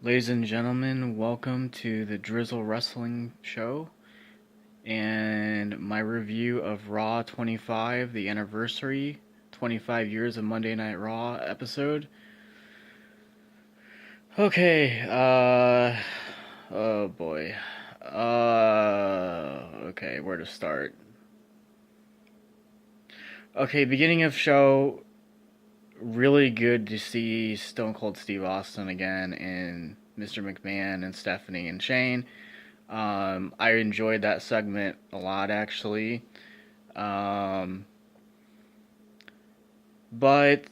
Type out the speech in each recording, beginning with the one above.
Ladies and gentlemen, welcome to the Drizzle Wrestling Show and my review of Raw 25, the anniversary 25 years of Monday Night Raw episode. Okay, oh boy. Okay, where to start? Okay, beginning of show, really good to see Stone Cold Steve Austin again and Mr. McMahon and Stephanie and Shane. I enjoyed that segment a lot, actually. Um, but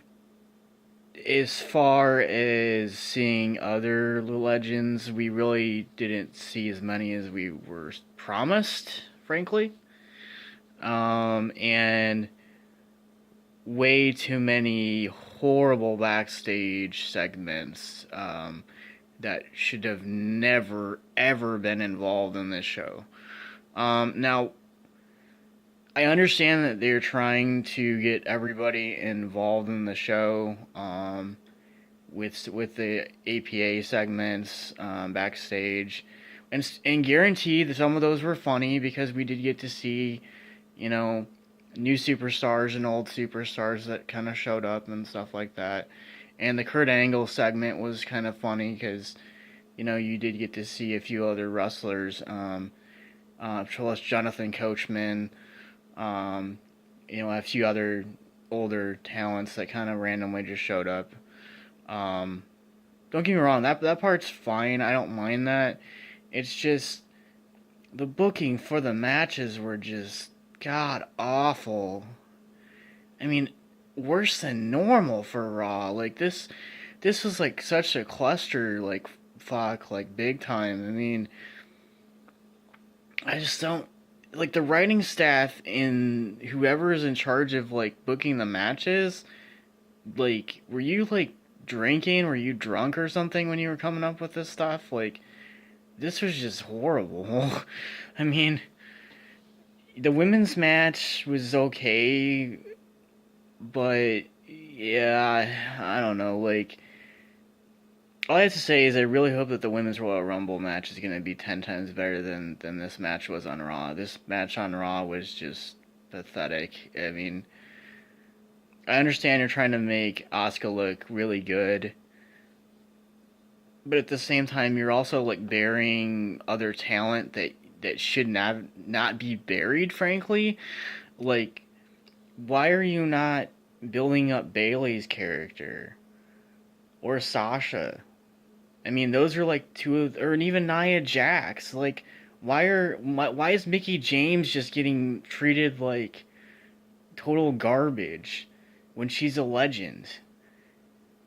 as far as seeing other legends, we really didn't see as many as we were promised, frankly. And way too many horrible backstage segments that should have never, ever been involved in this show. Now, I understand that they're trying to get everybody involved in the show with the APA segments backstage, and guaranteed that some of those were funny because we did get to see, you know, new superstars and old superstars that kind of showed up and stuff like that. And the Kurt Angle segment was kind of funny because, you did get to see a few other wrestlers, plus Jonathan Coachman, a few other older talents that kind of randomly just showed up. Um, don't get me wrong, that part's fine. I don't mind that. It's just the booking for the matches were just god awful. I mean, worse than normal for Raw. Like this was like such a cluster, like fuck, like big time. I mean, I just don't like the writing staff and whoever is in charge of like booking the matches. Like, were you like drinking? Were you drunk or something when you were coming up with this stuff? Like, this was just horrible. I mean, the women's match was okay, but yeah, I don't know. Like, all I have to say is I really hope that the Women's Royal Rumble match is going to be 10 times better than this match was on Raw. This match on Raw was just pathetic. I mean, I understand you're trying to make Asuka look really good, but at the same time, you're also like burying other talent that should not be buried, frankly. Like, why are you not building up Bailey's character or Sasha? I mean, those are like two of, or even Nia Jax. Like, why is Mickey James just getting treated like total garbage when she's a legend?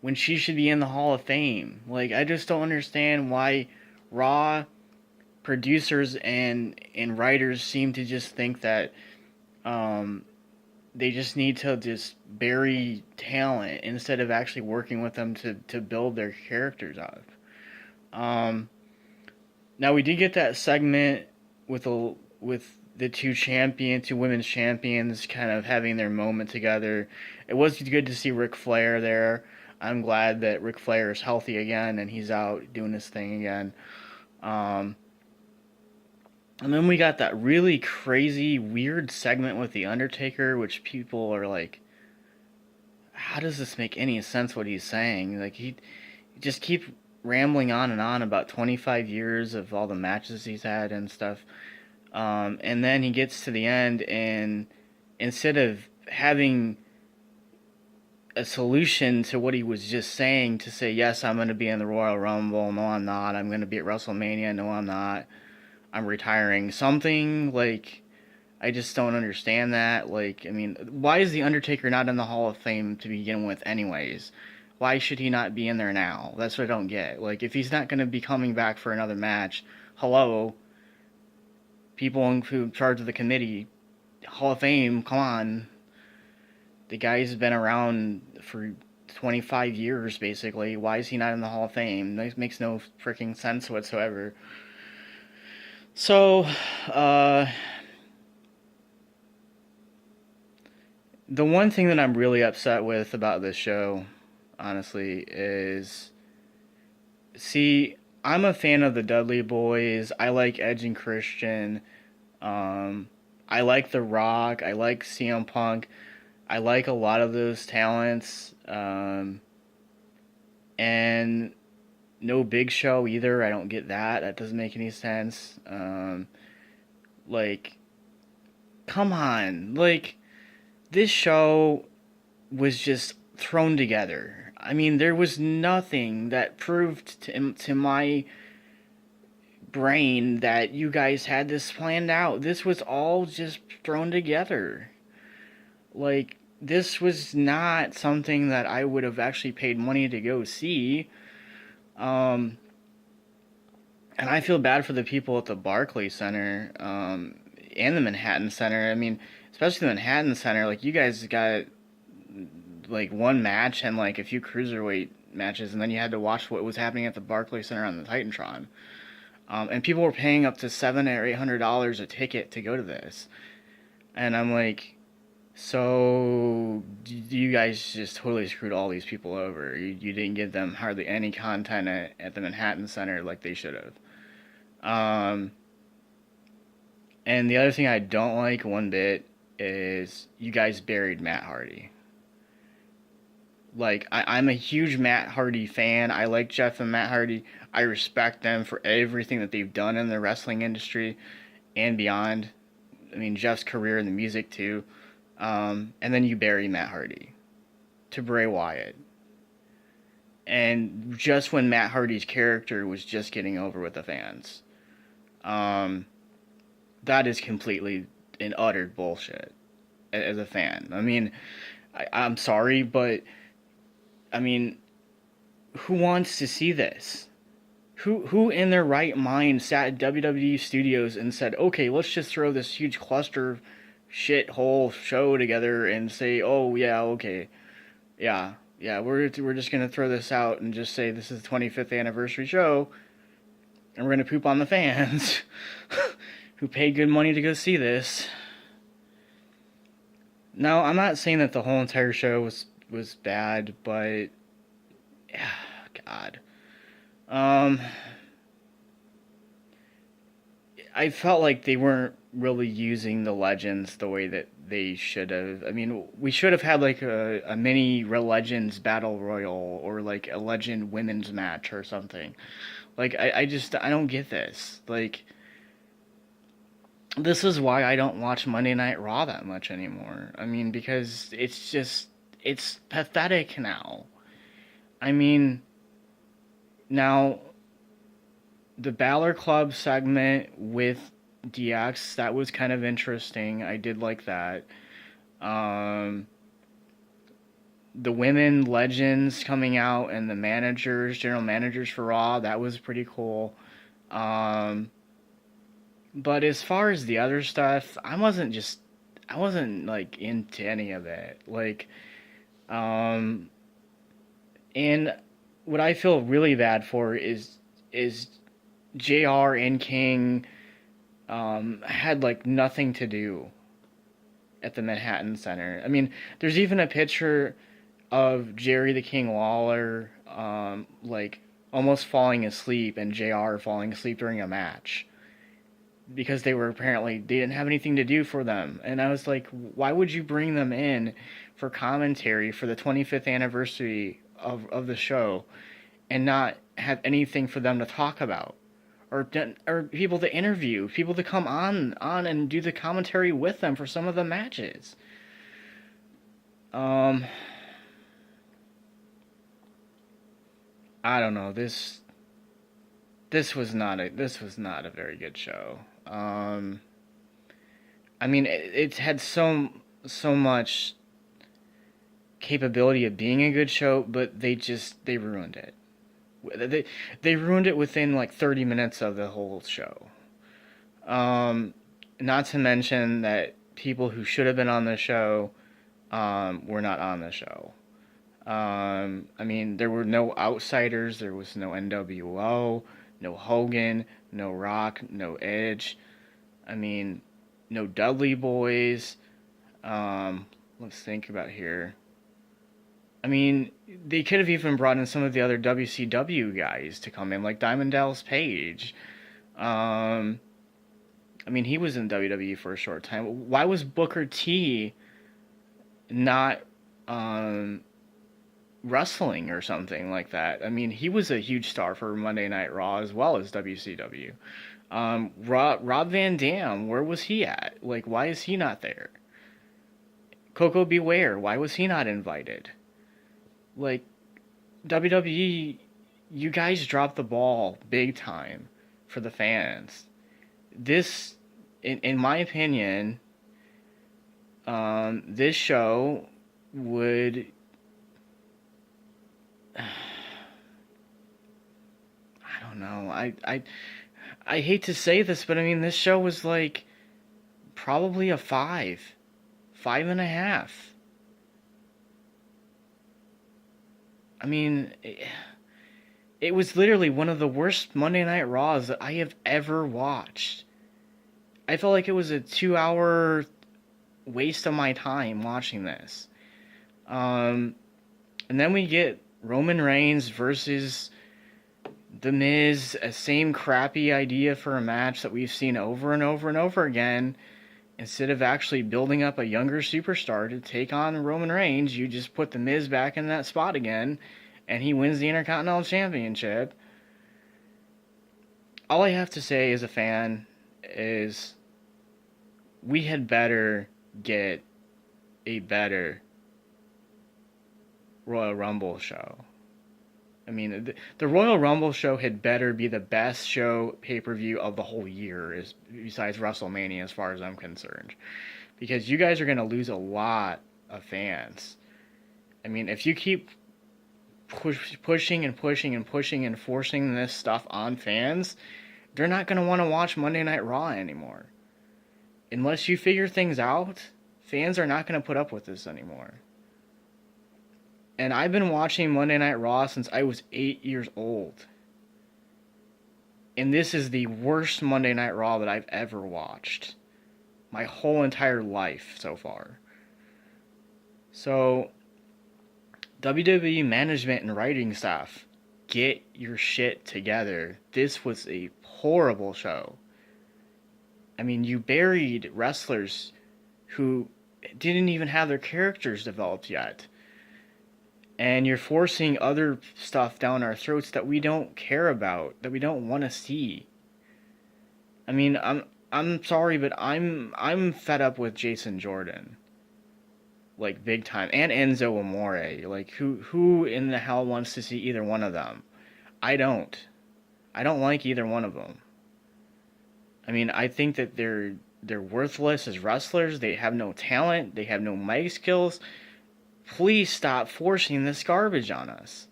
When she should be in the Hall of Fame? Like, I just don't understand why Raw producers and writers seem to just think that um, they just need to just bury talent instead of actually working with them to build their characters up. Um, Now we did get that segment with the two women's champions, kind of having their moment together. It was good to see Ric Flair there. I'm glad that Ric Flair is healthy again and he's out doing his thing again. Um, and then we got that really crazy, weird segment with the Undertaker, which people are like, "How does this make any sense? What he's saying?" Like he just keep rambling on and on about 25 years of all the matches he's had and stuff. And then he gets to the end, and instead of having a solution to what he was just saying, to say, yes, I'm going to be in the Royal Rumble, no, I'm not, I'm going to be at WrestleMania, no, I'm not, I'm retiring, something like, I just don't understand that. Like, I mean, why is The Undertaker not in the Hall of Fame to begin with, anyways? Why should he not be in there now? That's what I don't get. Like, if he's not going to be coming back for another match, hello, people in charge of the committee, Hall of Fame, come on. The guy's been around for 25 years, basically. Why is he not in the Hall of Fame? That makes no freaking sense whatsoever. So, uh, the one thing that I'm really upset with about this show, honestly, is See, I'm a fan of the Dudley Boys. I like Edge and Christian. Um, I like The Rock. I like CM Punk. I like a lot of those talents. And no Big Show either. I don't get that. That doesn't make any sense. Like, come on. Like, this show was just thrown together. I mean, there was nothing that proved to my brain that you guys had this planned out. This was all just thrown together. Like, this was not something that I would have actually paid money to go see. Um, and I feel bad for the people at the Barclays Center, and the Manhattan Center. I mean, especially the Manhattan Center. Like, you guys got like one match and like a few cruiserweight matches, and then you had to watch what was happening at the Barclays Center on the Titantron. And people were paying up to $700 or $800 a ticket to go to this, and I'm like, so you guys just totally screwed all these people over. You didn't give them hardly any content at the Manhattan Center like they should have. Um, and the other thing I don't like one bit is you guys buried Matt Hardy. Like, I'm a huge Matt Hardy fan. I like Jeff and Matt Hardy. I respect them for everything that they've done in the wrestling industry and beyond. I mean, Jeff's career in the music, too. And then you bury Matt Hardy to Bray Wyatt. And just when Matt Hardy's character was just getting over with the fans. That is completely and utter bullshit as a fan. I mean, I'm sorry, but I mean, who wants to see this? Who in their right mind sat at WWE studios and said, okay, let's just throw this huge cluster shit hole show together and say, oh yeah, okay, yeah, we're just gonna throw this out and just say this is the 25th anniversary show, and we're gonna poop on the fans who paid good money to go see this. Now, I'm not saying that the whole entire show was bad, but yeah, God. Um, I felt like they weren't really using the legends the way that they should have. I mean, we should have had like a mini Legends battle royal or like a legend women's match or something. Like, I don't get this. Like, this is why I don't watch Monday Night Raw that much anymore. I mean, because it's pathetic now. I mean, now, the Balor Club segment with DX, that was kind of interesting. I did like that. Um, the women legends coming out and the managers, general managers for Raw, that was pretty cool. Um, but as far as the other stuff, I wasn't like into any of it. Like, um, and what I feel really bad for is JR and King had like nothing to do at the Manhattan Center. I mean, there's even a picture of Jerry the King Lawler like almost falling asleep and JR falling asleep during a match because they didn't have anything to do for them. And I was like, why would you bring them in for commentary for the 25th anniversary of the show and not have anything for them to talk about? Or people to interview, people to come on and do the commentary with them for some of the matches. Um, I don't know. This was not a very good show. I mean, it had so much capability of being a good show, but they ruined it. They ruined it within like 30 minutes of the whole show. Not to mention that people who should have been on the show were not on the show. I mean, there were no outsiders. There was no NWO, no Hogan, no Rock, no Edge. I mean, no Dudley Boys. Let's think about here. I mean, they could have even brought in some of the other WCW guys to come in, like Diamond Dallas Page. Um, I mean, he was in WWE for a short time. Why was Booker T not um, wrestling or something like that? I mean, he was a huge star for Monday Night Raw as well as WCW. Rob Van Dam, where was he at? Like, why is he not there? Coco Beware, why was he not invited? Like, WWE, you guys dropped the ball big time for the fans. This, in my opinion, this show would. I don't know. I hate to say this, but I mean, this show was like probably a 5.5. I mean, it was literally one of the worst Monday Night Raws that I have ever watched. I felt like it was a 2 hour waste of my time watching this. And then we get Roman Reigns versus The Miz, a same crappy idea for a match that we've seen over and over and over again. Instead of actually building up a younger superstar to take on Roman Reigns, you just put The Miz back in that spot again, and he wins the Intercontinental Championship. All I have to say as a fan is we had better get a better Royal Rumble show. I mean, the Royal Rumble show had better be the best show pay-per-view of the whole year, is besides WrestleMania, as far as I'm concerned, because you guys are going to lose a lot of fans. I mean, if you keep pushing and pushing and pushing and forcing this stuff on fans, they're not going to want to watch Monday Night Raw anymore. Unless you figure things out, fans are not going to put up with this anymore. And I've been watching Monday Night Raw since I was 8 years old. And this is the worst Monday Night Raw that I've ever watched. My whole entire life so far. So, WWE management and writing staff, get your shit together. This was a horrible show. I mean, you buried wrestlers who didn't even have their characters developed yet. And you're forcing other stuff down our throats that we don't care about, that we don't want to see. I mean, I'm sorry, but I'm fed up with Jason Jordan. Like, big time. And Enzo Amore. Like, who in the hell wants to see either one of them? I don't. I don't like either one of them. I mean, I think that they're worthless as wrestlers. They have no talent. They have no mic skills. Please stop forcing this garbage on us.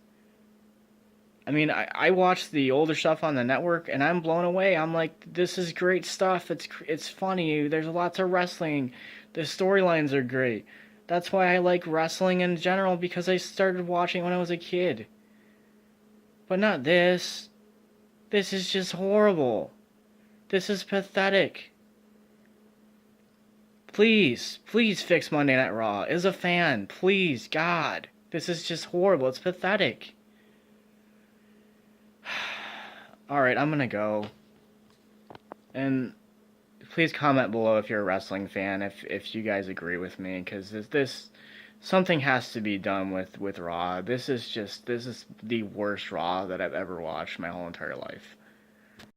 I mean, I watch the older stuff on the network, and I'm blown away. I'm like, this is great stuff. It's funny. There's lots of wrestling. The storylines are great. That's why I like wrestling in general, because I started watching when I was a kid. But not this. This is just horrible. This is pathetic. Please fix Monday Night Raw. As a fan, please, God. This is just horrible. It's pathetic. Alright, I'm gonna go. And please comment below if you're a wrestling fan, if you guys agree with me, because this something has to be done with Raw. This is the worst Raw that I've ever watched my whole entire life.